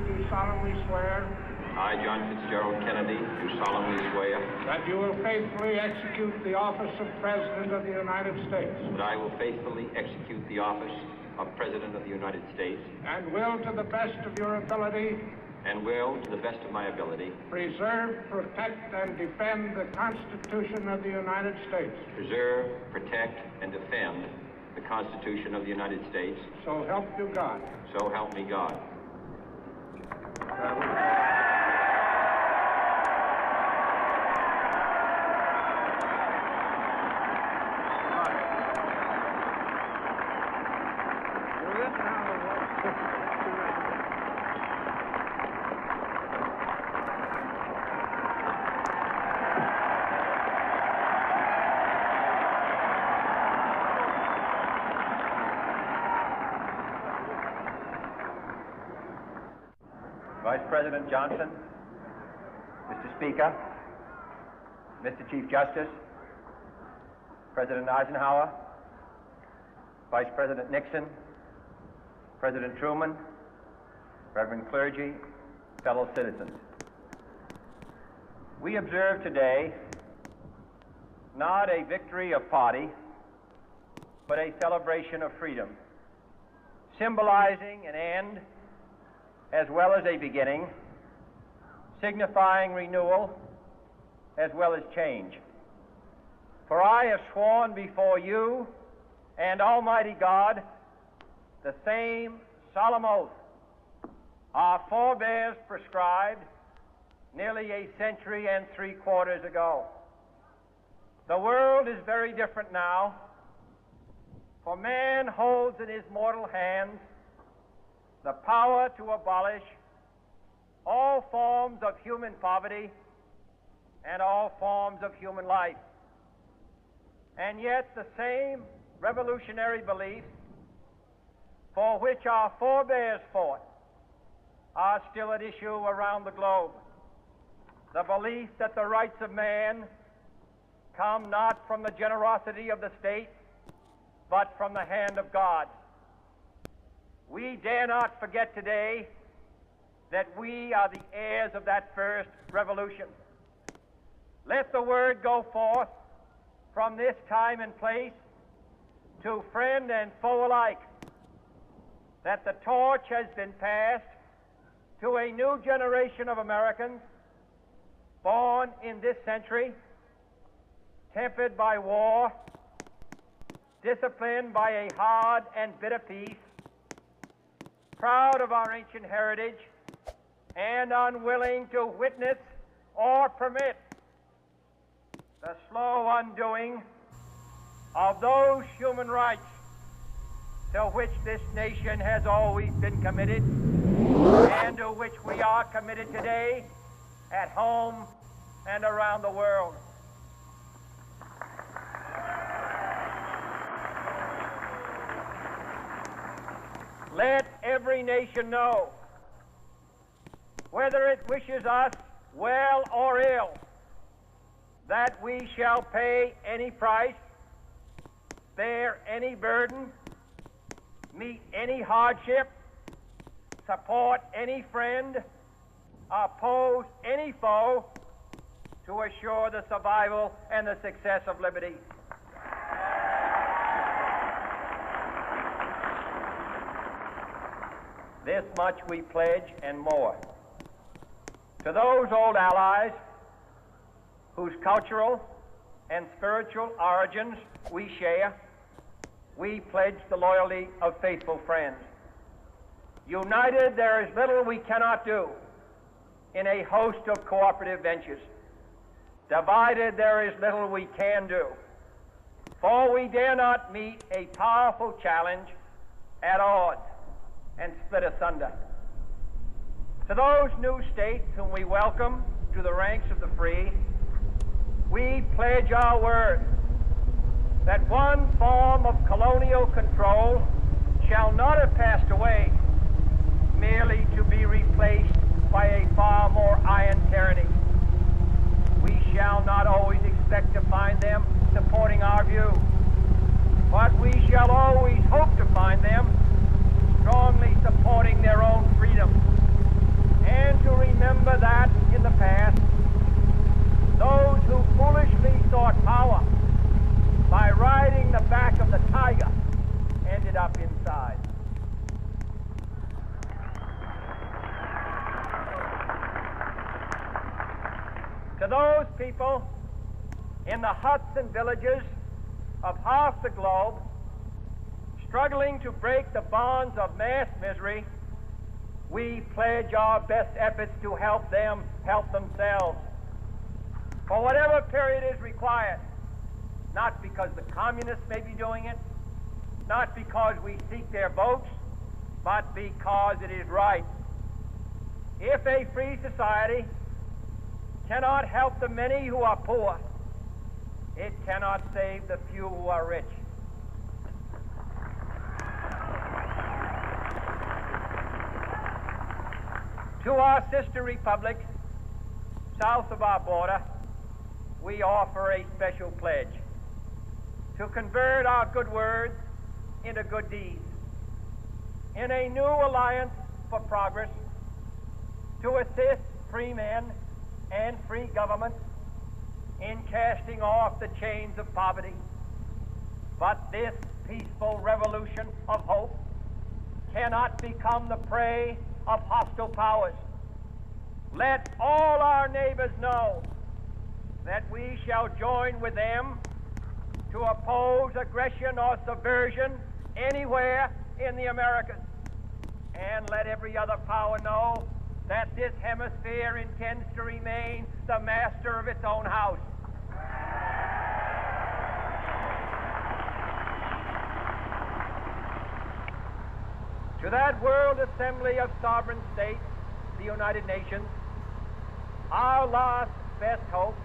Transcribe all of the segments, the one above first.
do solemnly swear I, John Fitzgerald Kennedy, do solemnly swear that you will faithfully execute the office of President of the United States that I will faithfully execute the office of President of the United States and will, to the best of your ability, and will, to the best of my ability, preserve, protect, and defend the Constitution of the United States. preserve, protect, and defend the Constitution of the United States. So help you God. So help me God. Vice President Johnson, Mr. Speaker, Mr. Chief Justice, President Eisenhower, Vice President Nixon, President Truman, Reverend clergy, fellow citizens. We observe today not a victory of party, but a celebration of freedom, symbolizing an end as well as a beginning, signifying renewal as well as change. For I have sworn before you and Almighty God the same solemn oath our forebears prescribed nearly a century and 3/4 ago. The world is very different now, for man holds in his mortal hands the power to abolish all forms of human poverty and all forms of human life. And yet the same revolutionary beliefs for which our forebears fought are still at issue around the globe. The belief that the rights of man come not from the generosity of the state, but from the hand of God. We dare not forget today that we are the heirs of that first revolution. Let the word go forth from this time and place to friend and foe alike that the torch has been passed to a new generation of Americans born in this century, tempered by war, disciplined by a hard and bitter peace, proud of our ancient heritage, and unwilling to witness or permit the slow undoing of those human rights to which this nation has always been committed and to which we are committed today at home and around the world. Let every nation know, whether it wishes us well or ill, that we shall pay any price, bear any burden, meet any hardship, support any friend, oppose any foe to assure the survival and the success of liberty. This much we pledge and more. To those old allies whose cultural and spiritual origins we share, we pledge the loyalty of faithful friends. United, there is little we cannot do in a host of cooperative ventures. Divided, there is little we can do, for we dare not meet a powerful challenge at odds and split asunder. To those new states whom we welcome to the ranks of the free, we pledge our word that one form of colonial control shall not have passed away merely to be replaced by a far more iron tyranny. We shall not always expect to find them supporting our view, but we shall always hope to find them strongly supporting their own freedom, To those people in the huts and villages of half the globe, struggling to break the bonds of mass misery, we pledge our best efforts to help them help themselves for whatever period is required, not because the communists may be doing it, not because we seek their votes, but because it is right. If a free society cannot help the many who are poor, it cannot save the few who are rich. To our sister republics south of our border, we offer a special pledge to convert our good words into good deeds, in a new alliance for progress, to assist free men and free governments in casting off the chains of poverty. But this peaceful revolution of hope cannot become the prey of hostile powers. Let all our neighbors know that we shall join with them to oppose aggression or subversion anywhere in the Americas. And let every other power know that this hemisphere intends to remain the master of its own house. To that World Assembly of Sovereign States, the United Nations, our last best hope,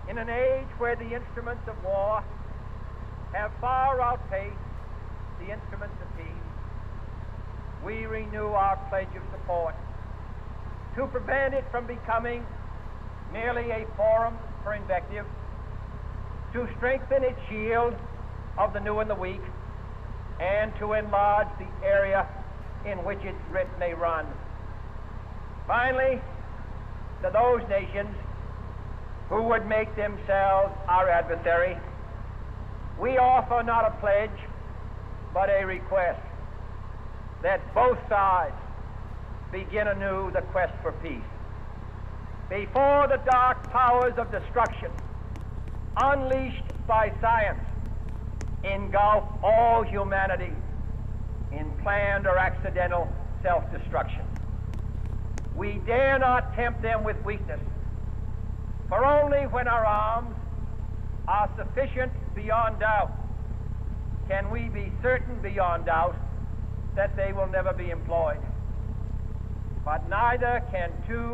in an age where the instruments of war have far outpaced the instruments of peace, we renew our pledge of support to prevent it from becoming merely a forum for invective, to strengthen its shield of the new and the weak, and to enlarge the area in which its writ may run. Finally, to those nations who would make themselves our adversary, we offer not a pledge, but a request that both sides begin anew the quest for peace. Before the dark powers of destruction, unleashed by science, engulf all humanity in planned or accidental self-destruction. We dare not tempt them with weakness, for only when our arms are sufficient beyond doubt can we be certain beyond doubt that they will never be employed. But neither can two